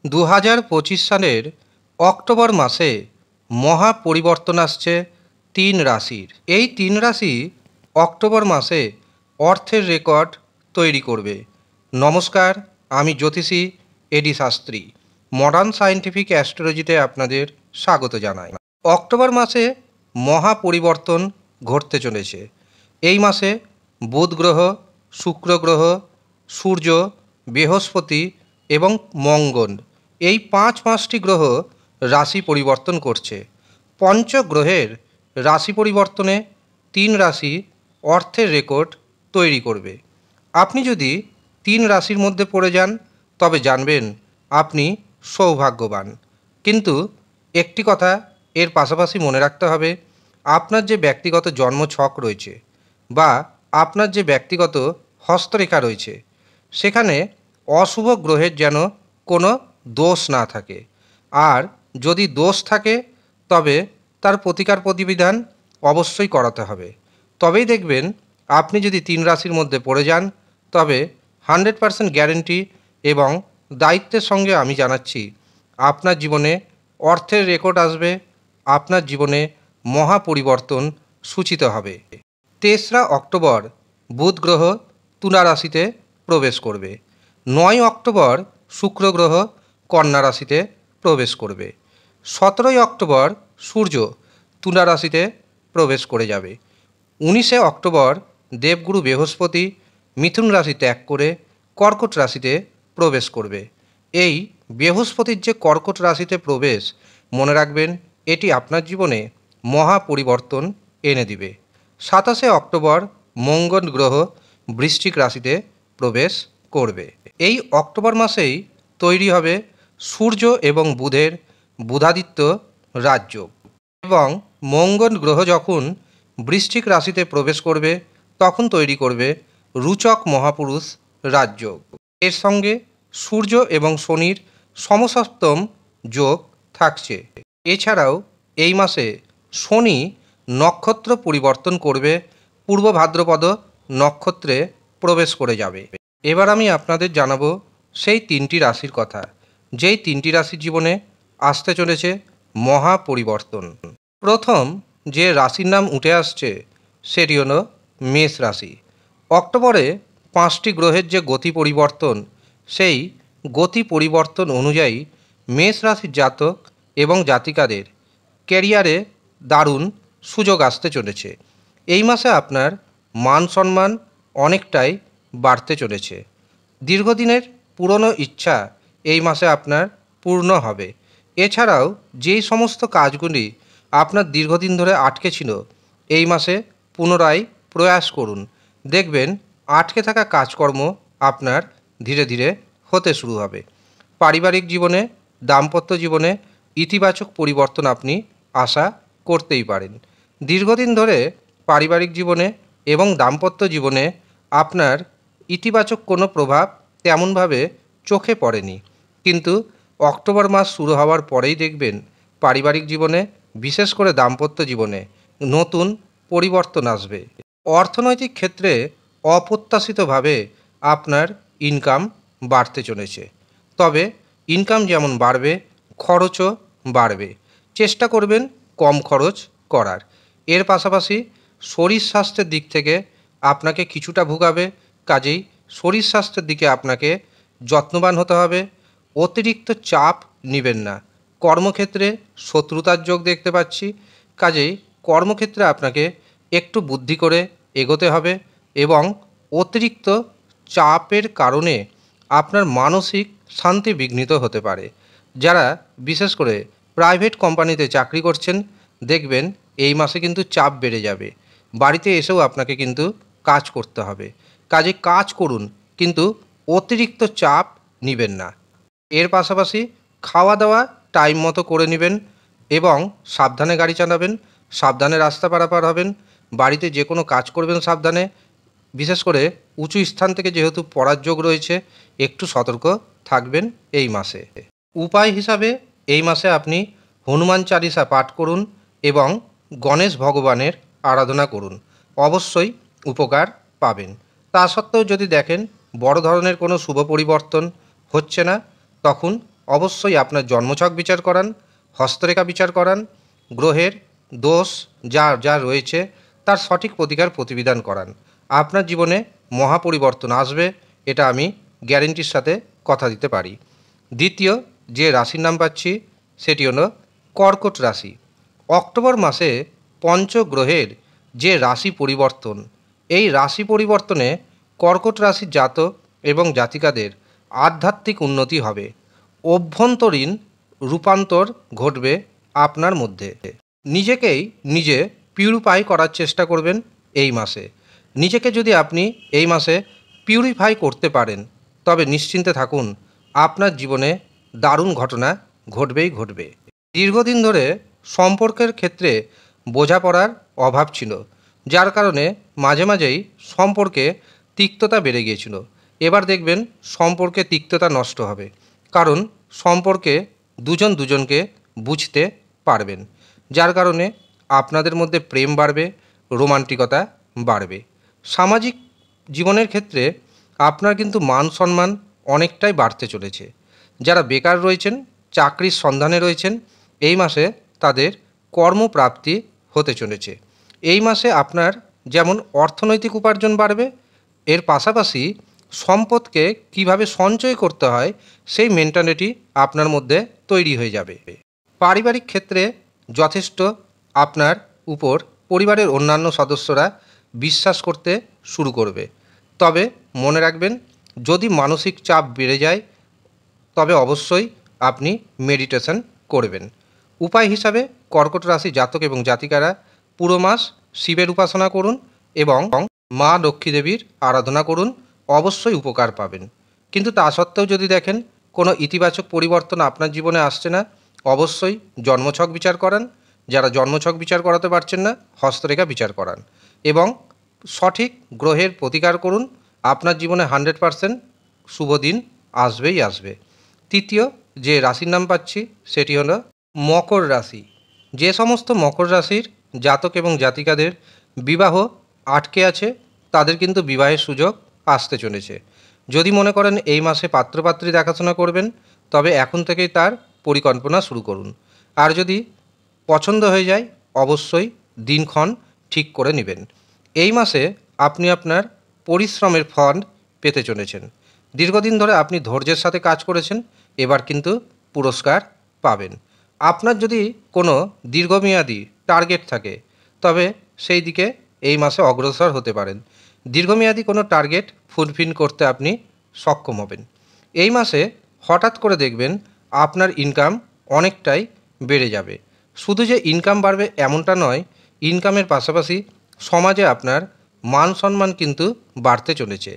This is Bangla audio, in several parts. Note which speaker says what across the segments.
Speaker 1: 2025 সালের অক্টোবর মাসে মহা পরিবর্তন আসছে 3 রাশির। এই 3 রাশি অক্টোবর মাসে অর্থের রেকর্ড তৈরি করবে। নমস্কার, আমি জ্যোতিষী এডি শাস্ত্রী। মডার্ন সায়েন্টিফিক অ্যাস্ট্রোলজিতে আপনাদের স্বাগত জানাই। অক্টোবর মাসে মহা পরিবর্তন ঘটতে চলেছে। এই মাসে বুধ গ্রহ, শুক্র গ্রহ, সূর্য, বৃহস্পতি এবং মঙ্গল এই 5টি গ্রহ রাশি পরিবর্তন করছে। পঞ্চগ্রহের রাশি পরিবর্তনে 3 রাশি অর্থের রেকর্ড তৈরি করবে। আপনি যদি 3 রাশির মধ্যে পড়ে যান তবে জানবেন আপনি সৌভাগ্যবান। কিন্তু একটি কথা এর পাশাপাশি মনে রাখতে হবে, আপনার যে ব্যক্তিগত জন্মছক রয়েছে বা আপনার যে ব্যক্তিগত হস্তরেখা রয়েছে সেখানে অশুভ গ্রহের যেন কোনো দোষ না থাকে। আর যদি দোষ থাকে তবে তার প্রতিকার প্রতিবিধান অবশ্যই করাতে হবে। তবেই দেখবেন আপনি যদি 3 রাশির মধ্যে পড়ে যান তবে 100% গ্যারেন্টি এবং দায়িত্বের সঙ্গে আমি জানাচ্ছি আপনার জীবনে অর্থের রেকর্ড আসবে, আপনার জীবনে মহা পরিবর্তন সূচিত হবে। 3রা অক্টোবর বুধ গ্রহ তুলা রাশিতে প্রবেশ করবে। 9 অক্টোবর শুক্র গ্রহ কন্যা রাশিতে প্রবেশ করবে। 17 অক্টোবর সূর্য তুলা রাশিতে প্রবেশ করে যাবে। 19 অক্টোবর দেবগুরু বৃহস্পতি মিথুন রাশি ত্যাগ করে কর্কট রাশিতে প্রবেশ করবে। এই বৃহস্পতির যে কর্কট রাশিতে প্রবেশ, মনে রাখবেন এটি আপনার জীবনে মহা পরিবর্তন এনে দিবে। 27 অক্টোবর মঙ্গল গ্রহ বৃশ্চিক রাশিতে প্রবেশ করবে। এই অক্টোবর মাসেই তৈরি হবে সূর্য এবং বুধের বুধাদিত্য রাজযোগ এবং মঙ্গল গ্রহ যখন বৃশ্চিক রাশিতে প্রবেশ করবে তখন তৈরি করবে রুচক মহাপুরুষ রাজযোগ। এর সঙ্গে সূর্য এবং শনির সমসপ্তম যোগ থাকছে। এছাড়াও এই মাসে শনি নক্ষত্র পরিবর্তন করবে, পূর্ব ভাদ্রপদ নক্ষত্রে প্রবেশ করে যাবে। এবার আমি আপনাদের জানাবো সেই 3টি রাশির কথা, যেই 3টি রাশির জীবনে আসতে চলেছে মহা পরিবর্তন। প্রথম যে রাশির নাম উঠে আসছে সেটি হলো মেষ রাশি। অক্টোবরে 5টি গ্রহের যে গতি পরিবর্তন, সেই গতি পরিবর্তন অনুযায়ী মেষ রাশির জাতক এবং জাতিকাদের ক্যারিয়ারে দারুণ সুযোগ আসতে চলেছে। এই মাসে আপনার মান সম্মান অনেকটাই বাড়তে চলেছে। দীর্ঘদিনের পুরনো ইচ্ছা এই মাসে আপনার পূর্ণ হবে। এছাড়াও যেই সমস্ত কাজগুলি আপনার দীর্ঘদিন ধরে আটকে ছিল, এই মাসে পুনরায় প্রয়াস করুন। দেখবেন আটকে থাকা কাজকর্ম আপনার ধীরে ধীরে হতে শুরু হবে। পারিবারিক জীবনে, দাম্পত্য জীবনে ইতিবাচক পরিবর্তন আপনি আশা করতেই পারেন। দীর্ঘদিন ধরে পারিবারিক জীবনে এবং দাম্পত্য জীবনে আপনার ইতিবাচক কোনো প্রভাব তেমনভাবে চোখে পড়েনি, কিন্তু অক্টোবর মাস শুরু হওয়ার পরেই দেখবেন পারিবারিক জীবনে, বিশেষ করে দাম্পত্য জীবনে নতুন পরিবর্তন আসবে। অর্থনৈতিক ক্ষেত্রে অপ্রত্যাশিতভাবে আপনার ইনকাম বাড়তে চলেছে। তবে ইনকাম যেমন বাড়বে, খরচও বাড়বে। চেষ্টা করবেন কম খরচ করার। এর পাশাপাশি শরীর স্বাস্থ্যের দিক থেকে আপনাকে কিছুটা ভোগাবে, কাজেই শরীর স্বাস্থ্যের দিকে আপনাকে যত্নবান হতে হবে। অতিরিক্ত চাপ নেবেন না। কর্মক্ষেত্রে শত্রুতার যোগ দেখতে পাচ্ছি, কাজেই কর্মক্ষেত্রে আপনাকে একটু বুদ্ধি করে এগোতে হবে এবং অতিরিক্ত চাপের কারণে আপনার মানসিক শান্তি বিঘ্নিত হতে পারে। যারা বিশেষ করে প্রাইভেট কোম্পানিতে চাকরি করছেন, দেখবেন এই মাসে কিন্তু চাপ বেড়ে যাবে। বাড়িতে এসেও আপনাকে কিন্তু কাজ করতে হবে। কাজে কাজ করুন, কিন্তু অতিরিক্ত চাপ নেবেন না। এর পাশাপাশি খাওয়া দাওয়া টাইম মতো করে নেবেন এবং সাবধানে গাড়ি চালাবেন, সাবধানে রাস্তা পারাপার হবেন। বাড়িতে যে কোনো কাজ করবেন সাবধানে। বিশেষ করে উঁচু স্থান থেকে যেহেতু পড়ার যোগ রয়েছে, একটু সতর্ক থাকবেন এই মাসে। উপায় হিসাবে এই মাসে আপনি হনুমান চালিসা পাঠ করুন এবং গণেশ ভগবানের আরাধনা করুন, অবশ্যই উপকার পাবেন। তা সত্ত্বেও যদি দেখেন বড় ধরনের কোনো শুভ পরিবর্তন হচ্ছে না, তখন অবশ্যই আপনার জন্মছক বিচার করান, হস্তরেখা বিচার করান, গ্রহের দোষ যা যা রয়েছে তার সঠিক প্রতিকার প্রতিবিধান করান। আপনার জীবনে মহাপরিবর্তন আসবে, এটা আমি গ্যারেন্টির সাথে কথা দিতে পারি। দ্বিতীয় যে রাশির নাম পাচ্ছি সেটি হলো কর্কট রাশি। অক্টোবর মাসে পঞ্চগ্রহের যে রাশি পরিবর্তন, এই রাশি পরিবর্তনে কর্কট রাশির জাতক এবং জাতিকাদের আধ্যাত্মিক উন্নতি হবে, অভ্যন্তরীণ রূপান্তর ঘটবে আপনার মধ্যে। নিজেকেই নিজে পিউরিফাই করার চেষ্টা করবেন এই মাসে। নিজেকে যদি আপনি এই মাসে পিউরিফাই করতে পারেন তবে নিশ্চিন্তে থাকুন, আপনার জীবনে দারুণ ঘটনা ঘটবেই ঘটবে। দীর্ঘদিন ধরে সম্পর্কের ক্ষেত্রে বোঝাপড়ার অভাব ছিল, যার কারণে মাঝে মাঝেই সম্পর্কে তিক্ততা বেড়ে গিয়েছিল। এবার দেখবেন সম্পর্কে তিক্ততা নষ্ট হবে, কারণ সম্পর্কে দুজন দুজনকে বুঝতে পারবেন, যার কারণে আপনাদের মধ্যে প্রেম বাড়বে, রোমান্টিকতা বাড়বে। সামাজিক জীবনের ক্ষেত্রে আপনার কিন্তু মান সম্মান অনেকটাই বাড়তে চলেছে। যারা বেকার রয়েছেন, চাকরির সন্ধানে রয়েছেন, এই মাসে তাদের কর্মপ্রাপ্তি হতে চলেছে। এই মাসে আপনার যেমন অর্থনৈতিক উপার্জন বাড়বে, এর পাশাপাশি সম্পদকে কিভাবে সঞ্চয় করতে হয় সেই মেন্টালিটি আপনার মধ্যে তৈরি হয়ে যাবে। পারিবারিক ক্ষেত্রে যথেষ্ট আপনার উপর পরিবারের অন্যান্য সদস্যরা বিশ্বাস করতে শুরু করবে। তবে মনে রাখবেন, যদি মানসিক চাপ বেড়ে যায় তবে অবশ্যই আপনি মেডিটেশন করবেন। উপায় হিসাবে কর্কট রাশি জাতক এবং জাতিকারা পুরো মাস শিবের উপাসনা করুন এবং মা লক্ষ্মী দেবীর আরাধনা করুন, অবশ্যই উপকার পাবেন। কিন্তু তা সত্ত্বেও যদি দেখেন কোনো ইতিবাচক পরিবর্তন আপনার জীবনে আসছে না, অবশ্যই জন্মছক বিচার করান। যারা জন্মছক বিচার করাতে পারছেন না, হস্তরেখা বিচার করান এবং সঠিক গ্রহের প্রতিকার করুন। আপনার জীবনে 100% শুভ দিন আসবেই আসবে। তৃতীয় যে রাশির নাম পাচ্ছি সেটি হলো মকর রাশি। যে সমস্ত মকর রাশির জাতক এবং জাতিকাদের বিবাহ আটকে আছে, তাদের কিন্তু বিবাহের সুযোগ আসতে চলেছে। যদি মনে করেন এই মাসে পাত্রপাত্রী দেখাশোনা করবেন, তবে এখন থেকেই তার পরিকল্পনা শুরু করুন। আর যদি পছন্দ হয়ে যায়, অবশ্যই দিনক্ষণ ঠিক করে নেবেন। এই মাসে আপনি আপনার পরিশ্রমের ফল পেতে চলেছেন। দীর্ঘদিন ধরে আপনি ধৈর্যের সাথে কাজ করেছেন, এবার কিন্তু পুরস্কার পাবেন। আপনার যদি কোনো দীর্ঘমেয়াদী টার্গেট থাকে তবে সেই দিকে এই মাসে অগ্রসর হতে পারেন। দীর্ঘমেয়াদী কোনো টার্গেট ফুলফিল করতে আপনি সক্ষম হবেন। এই মাসে হঠাৎ করে দেখবেন আপনার ইনকাম অনেকটাই বেড়ে যাবে। শুধু যে ইনকাম বাড়বে এমনটা নয়, ইনকামের পাশাপাশি সমাজে আপনার মান সম্মান কিন্তু বাড়তে চলেছে।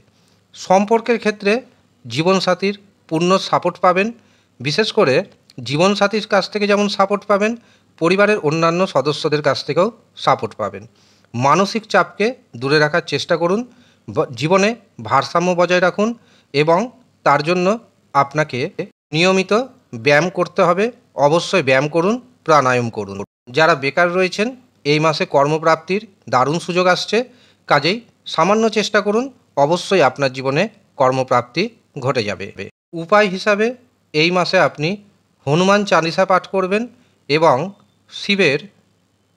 Speaker 1: সম্পর্কের ক্ষেত্রে জীবনসাথীর পূর্ণ সাপোর্ট পাবেন। বিশেষ করে জীবনসাথীর কাছ থেকে যেমন সাপোর্ট পাবেন, পরিবারের অন্যান্য সদস্যদের কাছ থেকেও সাপোর্ট পাবেন। মানসিক চাপকে দূরে রাখার চেষ্টা করুন, জীবনে ভারসাম্য বজায় রাখুন এবং তার জন্য আপনাকে নিয়মিত ব্যায়াম করতে হবে। অবশ্যই ব্যায়াম করুন, প্রাণায়াম করুন। যারা বেকার রয়েছেন, এই মাসে কর্মপ্রাপ্তির দারুণ সুযোগ আসছে, কাজেই সামান্য চেষ্টা করুন, অবশ্যই আপনার জীবনে কর্মপ্রাপ্তি ঘটে যাবে। উপায় হিসাবে এই মাসে আপনি হনুমান চালিসা পাঠ করবেন এবং শিবের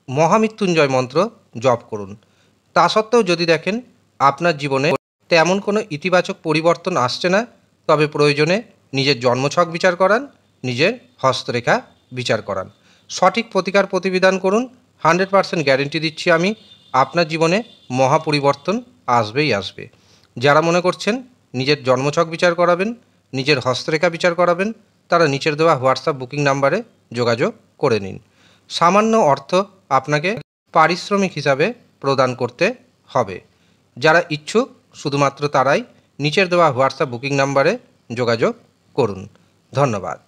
Speaker 1: মহামৃত্যুঞ্জয় মন্ত্র জপ করুন। তা সত্ত্বেও যদি দেখেন আপনার জীবনে তেমন কোনো ইতিবাচক পরিবর্তন আসছে না, তবে প্রয়োজনে নিজের জন্মছক বিচার করান, নিজের হস্তরেখা বিচার করান, সঠিক প্রতিকার প্রতিবিধান করুন। 100% গ্যারেন্টি দিচ্ছি আমি, আপনার জীবনে মহাপরিবর্তন আসবেই আসবে। যারা মনে করছেন নিজের জন্মছক বিচার করাবেন, নিজের হস্তরেখা বিচার করাবেন, তারা নিচের দেওয়া হোয়াটসঅ্যাপ বুকিং নাম্বারে যোগাযোগ করে নিন। সামান্য অর্থ আপনাকে পারিশ্রমিক হিসাবে প্রদান করতে হবে। যারা ইচ্ছুক শুধুমাত্র তারাই নিচের দেওয়া হোয়াটসঅ্যাপ বুকিং নাম্বারে যোগাযোগ করুন। ধন্যবাদ।